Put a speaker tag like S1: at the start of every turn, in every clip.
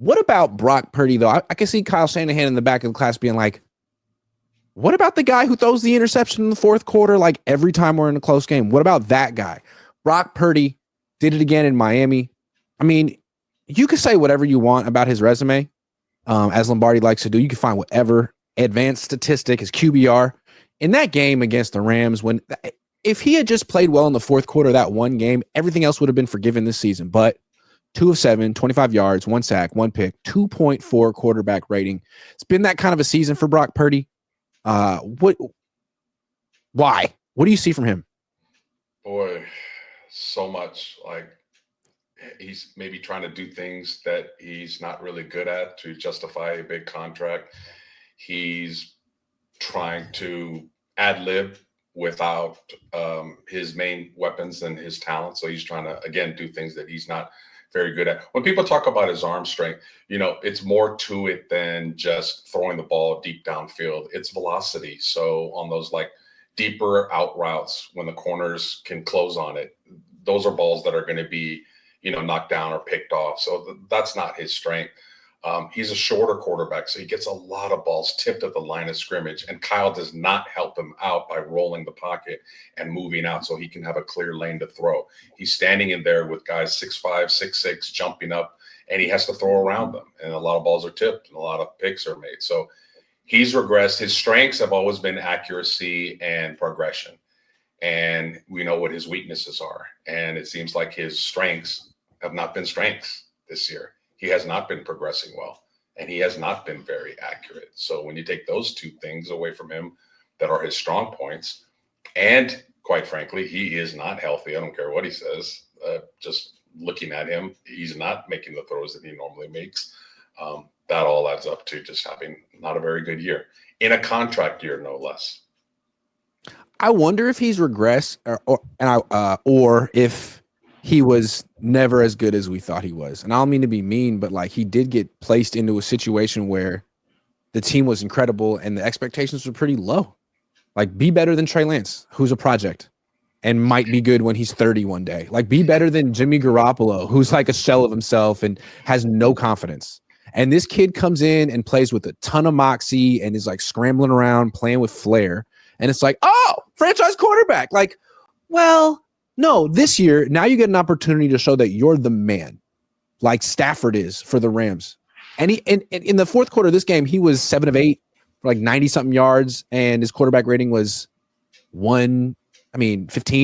S1: What about Brock Purdy, though? I can see Kyle Shanahan in the back of the class being like, what about the guy who throws the interception in the fourth quarter like every time we're in a close game? What about that guy? Brock Purdy did it again in Miami. I mean, you could say whatever you want about his resume, as Lombardi likes to do. You can find whatever advanced statistic, his QBR. In that game against the Rams, if he had just played well in the fourth quarter of that one game, everything else would have been forgiven this season. But 2 of 7, 25 yards, 1 sack, 1 pick, 2.4 quarterback rating. It's been that kind of a season for Brock Purdy. Why? What do you see from him?
S2: Boy, so much. Like, he's maybe trying to do things that he's not really good at to justify a big contract. He's trying to ad lib without his main weapons and his talent. So he's trying to, again, do things that he's not very good at. When people talk about his arm strength, it's more to it than just throwing the ball deep downfield. It's velocity. So on those like deeper out routes, when the corners can close on it, those are balls that are going to be, knocked down or picked off. So that's not his strength. He's a shorter quarterback, so he gets a lot of balls tipped at the line of scrimmage, and Kyle does not help him out by rolling the pocket and moving out so he can have a clear lane to throw. He's standing in there with guys 6'5", 6'6", jumping up, and he has to throw around them, and a lot of balls are tipped and a lot of picks are made. So he's regressed. His strengths have always been accuracy and progression, and we know what his weaknesses are, and it seems like his strengths have not been strengths this year. He has not been progressing well, and he has not been very accurate. So when you take those two things away from him that are his strong points, and quite frankly, he is not healthy. I don't care what he says. Just looking at him, he's not making the throws that he normally makes. That all adds up to just having not a very good year in a contract year, no less.
S1: I wonder if he's regressed or if he was never as good as we thought he was. And I don't mean to be mean, but like he did get placed into a situation where the team was incredible and the expectations were pretty low. Like, be better than Trey Lance, who's a project and might be good when he's 30 one day. Like, be better than Jimmy Garoppolo, who's like a shell of himself and has no confidence. And this kid comes in and plays with a ton of moxie and is like scrambling around, playing with flair. And it's like, oh, franchise quarterback. Like, well, no, this year, now you get an opportunity to show that you're the man, like Stafford is for the Rams. And in the fourth quarter of this game, he was 7 of 8 for like 90-something yards, and his quarterback rating was 15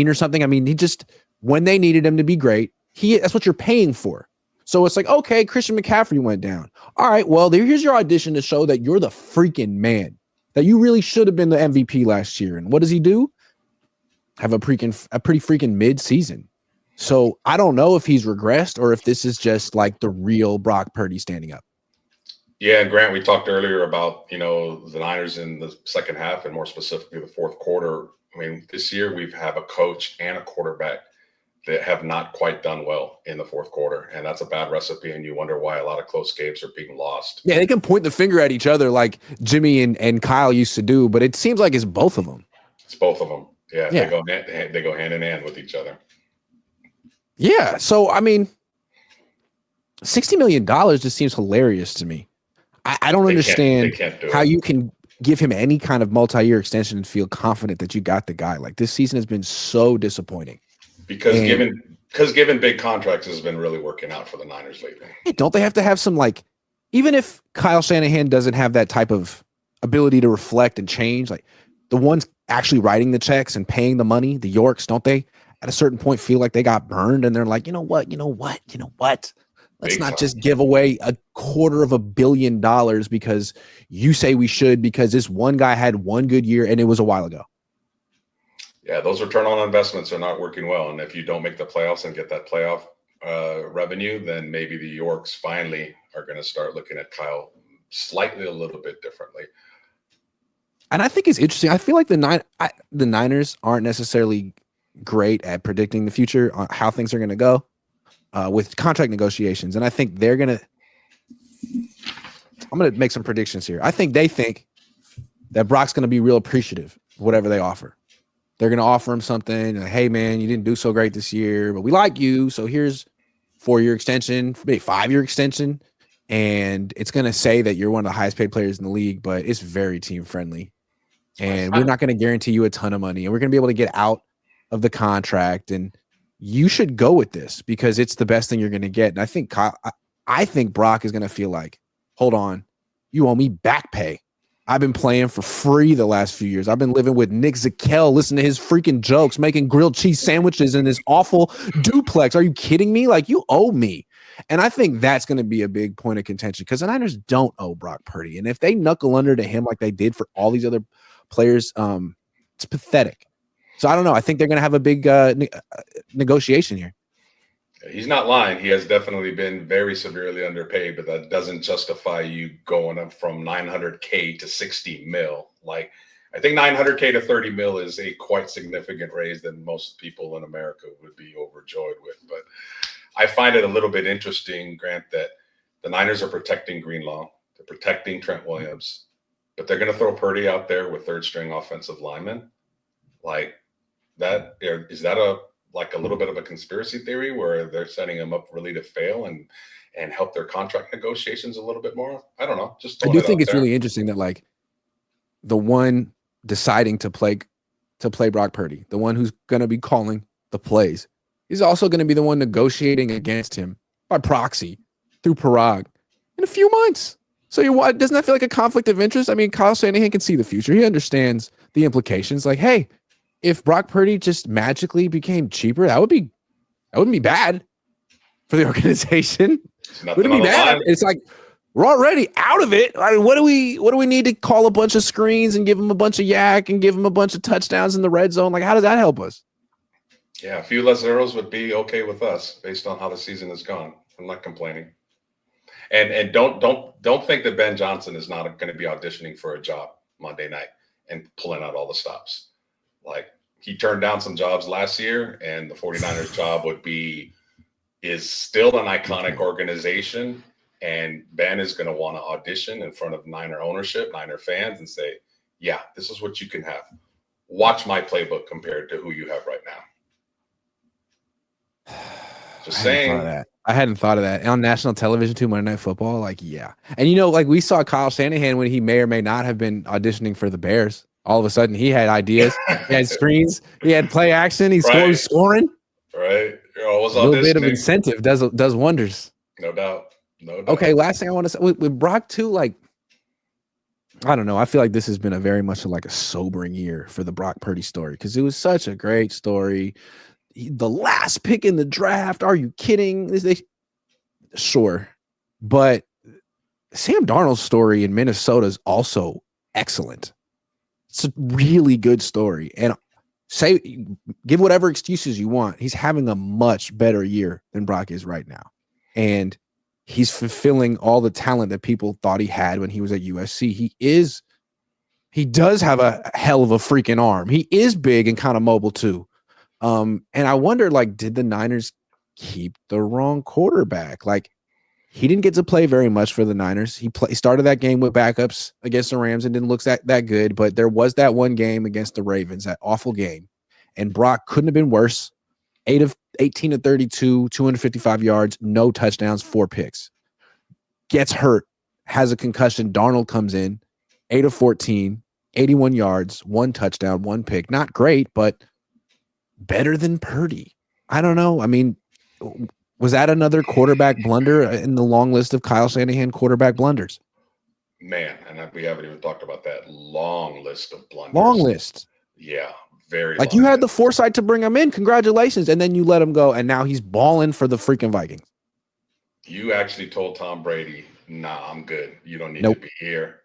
S1: or something. I mean, he just, when they needed him to be great, that's what you're paying for. So it's like, okay, Christian McCaffrey went down. All right, well, here's your audition to show that you're the freaking man, that you really should have been the MVP last year. And what does he do? Have a pretty freaking mid-season. So I don't know if he's regressed or if this is just like the real Brock Purdy standing up.
S2: Yeah, and Grant, we talked earlier about, the Niners in the second half and more specifically the fourth quarter. I mean, this year we have a coach and a quarterback that have not quite done well in the fourth quarter, and that's a bad recipe, and you wonder why a lot of close games are being lost.
S1: Yeah, they can point the finger at each other like Jimmy and Kyle used to do, but it seems like it's both of them.
S2: It's both of them. Yeah. They go hand in hand with each other.
S1: Yeah. So, I mean, $60 million just seems hilarious to me. I don't understand how you can give him any kind of multi-year extension and feel confident that you got the guy. Like, this season has been so disappointing.
S2: Because given big contracts has been really working out for the Niners lately.
S1: Hey, don't they have to have some, like, even if Kyle Shanahan doesn't have that type of ability to reflect and change, like the ones actually writing the checks and paying the money, the Yorks, don't they at a certain point feel like they got burned and they're like, you know what? Let's not just give away $250 million because you say we should, because this one guy had one good year and it was a while ago.
S2: Yeah, those return on investments are not working well. And if you don't make the playoffs and get that playoff revenue, then maybe the Yorks finally are going to start looking at Kyle slightly a little bit differently.
S1: And I think it's interesting. I feel like the Niners aren't necessarily great at predicting the future, on how things are going to go with contract negotiations. And I think I'm going to make some predictions here. I think they think that Brock's going to be real appreciative of whatever they offer. They're going to offer him something like, hey, man, you didn't do so great this year, but we like you. So here's 4-year extension, maybe 5-year extension. and it's going to say that you're one of the highest paid players in the league, but it's very team friendly. And we're not going to guarantee you a ton of money, and we're going to be able to get out of the contract. And you should go with this because it's the best thing you're going to get. And I think Brock is going to feel like, hold on, you owe me back pay. I've been playing for free the last few years. I've been living with Nick Zakel, listening to his freaking jokes, making grilled cheese sandwiches in this awful duplex. Are you kidding me? Like, you owe me. And I think that's going to be a big point of contention because the Niners don't owe Brock Purdy. And if they knuckle under to him like they did for all these other players, it's pathetic. So I don't know. I think they're going to have a big negotiation here.
S2: He's not lying. He has definitely been very severely underpaid, but that doesn't justify you going up from $900K to $60 million. Like, I think $900K to $30 million is a quite significant raise that most people in America would be overjoyed with. But I find it a little bit interesting, Grant, that the Niners are protecting Greenlaw, they're protecting Trent Williams, but they're going to throw Purdy out there with third string offensive linemen. Like, that is that a little bit of a conspiracy theory where they're setting him up really to fail and help their contract negotiations a little bit more? I don't know. Just
S1: I do think it's really interesting that like the one deciding to play Brock Purdy, the one who's going to be calling the plays, is also going to be the one negotiating against him by proxy through Parag in a few months. So doesn't that feel like a conflict of interest? I mean, Kyle Shanahan can see the future. He understands the implications. Like, hey, if Brock Purdy just magically became cheaper, that wouldn't be bad for the organization. Wouldn't be bad. It's like we're already out of it. I mean, what do we need to call a bunch of screens and give him a bunch of yak and give him a bunch of touchdowns in the red zone? Like, how does that help us?
S2: Yeah, a few less zeros would be okay with us based on how the season has gone. I'm not complaining. And don't think that Ben Johnson is not going to be auditioning for a job Monday night and pulling out all the stops. Like, he turned down some jobs last year, and the 49ers job is still an iconic organization. And Ben is going to want to audition in front of Niner ownership, Niner fans, and say, yeah, this is what you can have. Watch my playbook compared to who you have right now. Just saying.
S1: I hadn't thought of that. On national television too, Monday Night Football, like, yeah. And, like, we saw Kyle Shanahan when he may or may not have been auditioning for the Bears. All of a sudden, he had ideas. He had screens. He had play action. He was scoring.
S2: Right.
S1: A little bit of incentive does wonders.
S2: No doubt. No doubt.
S1: Okay, last thing I want to say with Brock too, like, I don't know. I feel like this has been a very much like a sobering year for the Brock Purdy story because it was such a great story. The last pick in the draft. Are you kidding? Sure. But Sam Darnold's story in Minnesota is also excellent. It's a really good story. And give whatever excuses you want. He's having a much better year than Brock is right now. And he's fulfilling all the talent that people thought he had when he was at USC. He does have a hell of a freaking arm. He is big and kind of mobile too. And I wonder, like, did the Niners keep the wrong quarterback? Like, he didn't get to play very much for the Niners. He started that game with backups against the Rams and didn't look that good. But there was that one game against the Ravens, that awful game. And Brock couldn't have been worse. 8 of 18 to 32, 255 yards, no touchdowns, 4 picks. Gets hurt, has a concussion. Darnold comes in, 8 of 14, 81 yards, 1 touchdown, 1 pick. Not great, but better than Purdy. I don't know. I mean, was that another quarterback blunder in the long list of Kyle Shanahan quarterback blunders?
S2: Man, and we haven't even talked about that long list of blunders.
S1: Long list.
S2: Yeah, very
S1: like, you had the foresight to bring him in. Congratulations. And then you let him go, and now he's balling for the freaking Vikings.
S2: You actually told Tom Brady, nah, I'm good. You don't need to be here.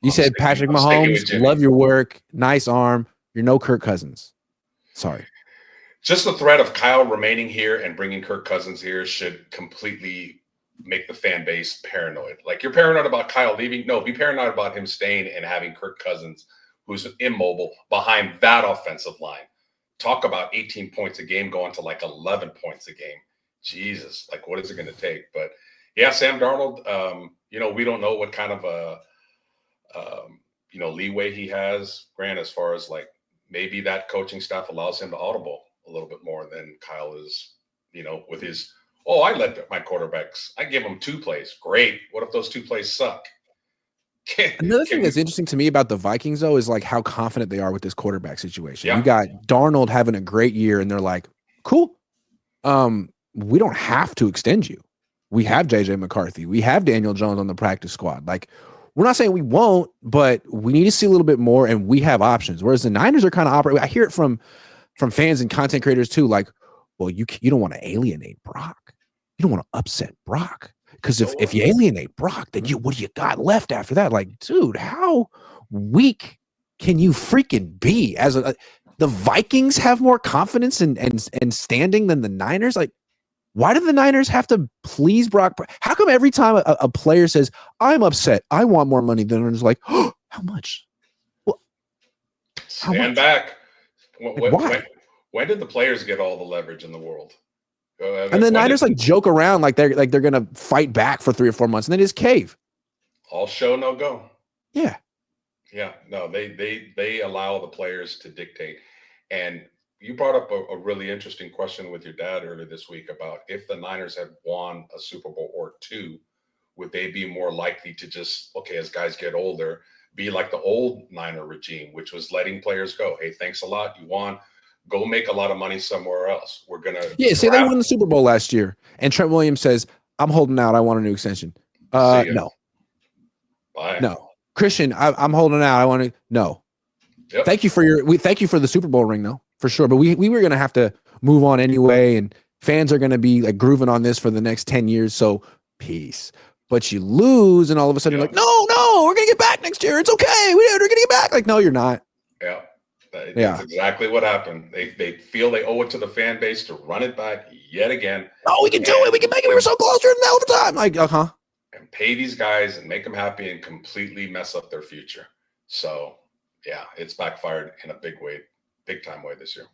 S1: You said, Patrick Mahomes, love your work. Nice arm. You're no Kirk Cousins. Sorry.
S2: Just the threat of Kyle remaining here and bringing Kirk Cousins here should completely make the fan base paranoid. Like, you're paranoid about Kyle leaving. No, be paranoid about him staying and having Kirk Cousins, who's immobile, behind that offensive line. Talk about 18 points a game going to like 11 points a game. Jesus, like, what is it going to take? But yeah, Sam Darnold, we don't know what kind of leeway he has, Grant, as far as, like, maybe that coaching staff allows him to audible a little bit more than Kyle is, with his Oh, I let my quarterbacks. I give them 2 plays. Great. What if those 2 plays suck?
S1: Another thing
S2: Can
S1: that's
S2: we?
S1: interesting to me about the Vikings, though, is like how confident they are with this quarterback situation. You
S2: Yeah.
S1: got Darnold having a great year, and they're like, cool. We don't have to extend you. We have JJ McCarthy. We have Daniel Jones on the practice squad. Like, we're not saying we won't, but we need to see a little bit more, and we have options. Whereas the Niners are kind of operating. I hear it from fans and content creators too. Like, well, you don't want to alienate Brock. You don't want to upset Brock. Because if you alienate Brock, then what do you got left after that? Like, dude, how weak can you freaking be? As the Vikings have more confidence and standing than the Niners. Like, why do the Niners have to please Brock? How come every time a player says, "I'm upset, I want more money," then it's like, "Oh, how much? Well, how
S2: Stand
S1: much?
S2: back.
S1: Like, why?"
S2: When did the players get all the leverage in the world?
S1: And the
S2: When
S1: Niners
S2: did
S1: like joke around like they're gonna fight back for 3 or 4 months, and then just cave.
S2: all show no go?
S1: Yeah.
S2: Yeah, no, they allow the players to dictate. And you brought up a really interesting question with your dad earlier this week about if the Niners had won a Super Bowl or 2, would they be more likely to just, okay, as guys get older, be like the old Niner regime, which was letting players go? Hey, thanks a lot. You won. Go make a lot of money somewhere else. We're gonna
S1: Yeah, say they
S2: draft.
S1: won the Super Bowl last year, and Trent Williams says, "I'm holding out. I want a new extension."
S2: See ya.
S1: No,
S2: Bye.
S1: no. Christian, I'm holding out. I want to. No.
S2: Yep.
S1: Thank you for the Super Bowl ring, though, for sure. But we were gonna have to move on anyway, and fans are gonna be like grooving on this for the next 10 years. So peace. But you lose, and all of a sudden
S2: Yep.
S1: you're like, no, we're gonna get back next year. It's okay. We're gonna get back. Like, no, you're not.
S2: Yeah. That's exactly what happened. They feel they owe it to the fan base to run it back yet again.
S1: Oh, we can do it. We can make it. We were so close during the overtime. Like,
S2: and pay these guys and make them happy and completely mess up their future. So, yeah, it's backfired in a big time way this year.